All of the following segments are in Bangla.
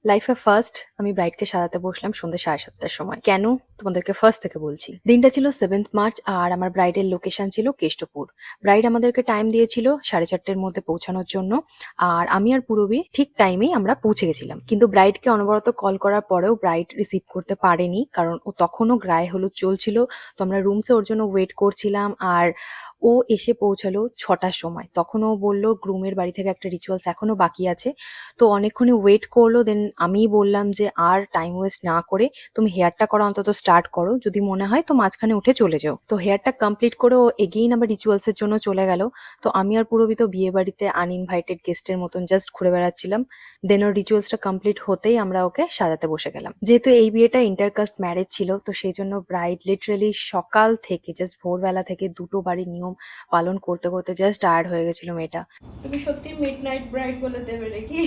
লাইফে ফার্স্ট আমি ব্রাইডকে সাজাতে বসলাম সন্ধ্যে 7:30টার সময়। কেন? তোমাদেরকে ফার্স্ট থেকে বলছি। দিনটা ছিল 7th মার্চ আর আমার ব্রাইডের লোকেশন ছিল কেষ্টপুর। ব্রাইড আমাদেরকে টাইম দিয়েছিল 4:30টার মধ্যে পৌঁছানোর জন্য। আর আমি আর পূরবী ঠিক টাইমেই আমরা পৌঁছে গেছিলাম। কিন্তু ব্রাইডকে অনবরত কল করার পরেও ব্রাইড রিসিভ করতে পারেনি, কারণ ও তখনও গায়ে হলুদ চলছিল। তো আমরা রুমসে ওর জন্য ওয়েট করছিলাম। আর ও এসে পৌঁছালো 6টার সময়। তখন ও বললো গ্রুমের বাড়ি থেকে একটা রিচুয়ালস এখনো বাকি আছে। তো অনেকক্ষণে ওয়েট করলো। দেন আমিই বললাম যে আর টাইম ওয়েস্ট না করে তুমি হেয়ারটা করা অন্তত স্টার্ট করো, যদি মনে হয় তো মাঝখানে উঠে চলে যাও। তো হেয়ারটা কমপ্লিট করে ও এগেইন আবার রিচুয়ালস এর জন্য চলে গেল। তো আমি আর পূরবী তো বিয়ে বাড়িতে আনইনভাইটেড গেস্টের মতন জাস্ট ঘুরে বেড়াচ্ছিলাম। দেন ওর রিচুয়ালসটা কমপ্লিট হতেই আমরা ওকে সাজাতে বসে গেলাম। যেহেতু এই বিয়েটা ইন্টারকাস্ট ম্যারেজ ছিল, তো সেই জন্য ব্রাইড লিটারালি সকাল থেকে জাস্ট ভোরবেলা থেকে দুটো বাড়ির নিয়ম পালন করতে করতে জাস্ট টায়ার্ড হয়ে গেছিল মেয়েটা। তুমি সত্যি মিডনাইট ব্রাইড বলে দেবে নাকি?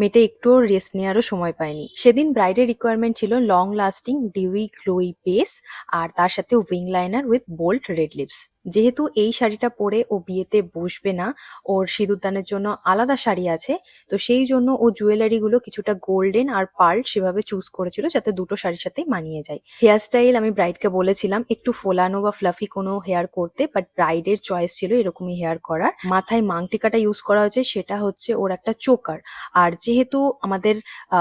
মেয়েটা একটুও রেস্ট নেওয়ারও সময় পায়নি। সেদিন ব্রাইডের রিকোয়ারমেন্ট ছিল long lasting dewy glowy base আর তার সাথে wing liner with bold red lips. যেহেতু এই শাড়িটা পরে ও বিয়েতে বসবে না, ওর সিঁদুরদানের জন্য আলাদা শাড়ি আছে, তো সেই জন্য ও জুয়েলারি গুলো কিছুটা গোল্ডেন আর পার্ল সেভাবে চুজ করেছিল যাতে দুটো শাড়ির সাথেই মানিয়ে যায়। হেয়ার স্টাইল আমি ব্রাইডকে বলেছিলাম একটু ফোলানো বা ফ্লাফি কোনো হেয়ার করতে, বাট ব্রাইডের চয়েস ছিল এরকমই হেয়ার করার। মাথায় মাংটিকাটা ইউজ করা হয়েছে, সেটা হচ্ছে ওর একটা চোকার। আর যেহেতু আমাদের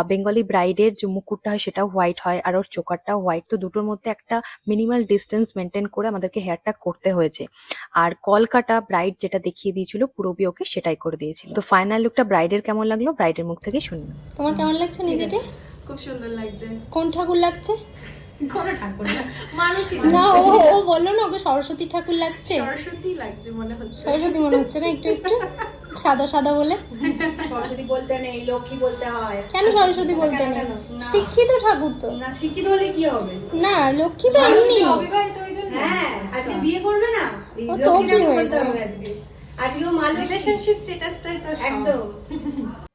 বেঙ্গলি ব্রাইডের যে মুকুটটা হয় সেটাও হোয়াইট হয় আর ওর চোকারটাও হোয়াইট, তো দুটোর মধ্যে একটা মিনিমাল ডিস্টেন্স মেনটেন করে আমাদেরকে হেয়ারটা করতে হয়েছে। আর কলকাটা ব্রাইড যেটা দেখিয়ে দিয়েছিল পূরবী ওকে সেটাই করে দিয়েছিল। তো ফাইনাল লুকটা ব্রাইডের কেমন লাগলো ব্রাইডের মুখ থেকে শুনুন। তোমার কেমন লাগছে নিজেকে? খুব সুন্দর লাগছে। কোন ঠাকুর লাগছে? কোনো ঠাকুর না, মানুষই না, লাগছে। ও বললো না ওকে সরস্বতী ঠাকুর লাগছে। সরস্বতী লাগছে মনে হচ্ছে। সরস্বতী মনে হচ্ছে না একটু একটু সাদা সাদা বলে? সরস্বতী বলতে নেই, লক্ষ্মী বলতে হয়। কেন সরস্বতী বলতে নেই? না। শিক্ষিত ঠাকুর তো। না, শিক্ষিত হলে কি হবে? না, লক্ষ্মী তো এমনি। অবিবাহিত ওই জন্য। হ্যাঁ, আজকে বিয়ে করবে না, এই ও তো লক্ষ্মী কি ঠাকুর বলতে হয়েছে? হবে আজকে। আজকেও মা রিলেশনশিপ স্ট্যাটাসটাই তো সব। একদম।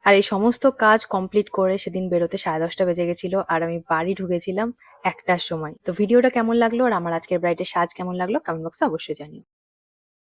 আর এই সমস্ত কাজ কমপ্লিট করে সেদিন বেরোতে 10:30 বেজে গেছিল আর আমি বাড়ি ঢুকেছিলাম 1টার সময়। তো ভিডিওটা কেমন লাগলো আর আমার আজকের ব্রাইডের সাজ কেমন লাগলো কমেন্ট বক্সে অবশ্যই জানিও।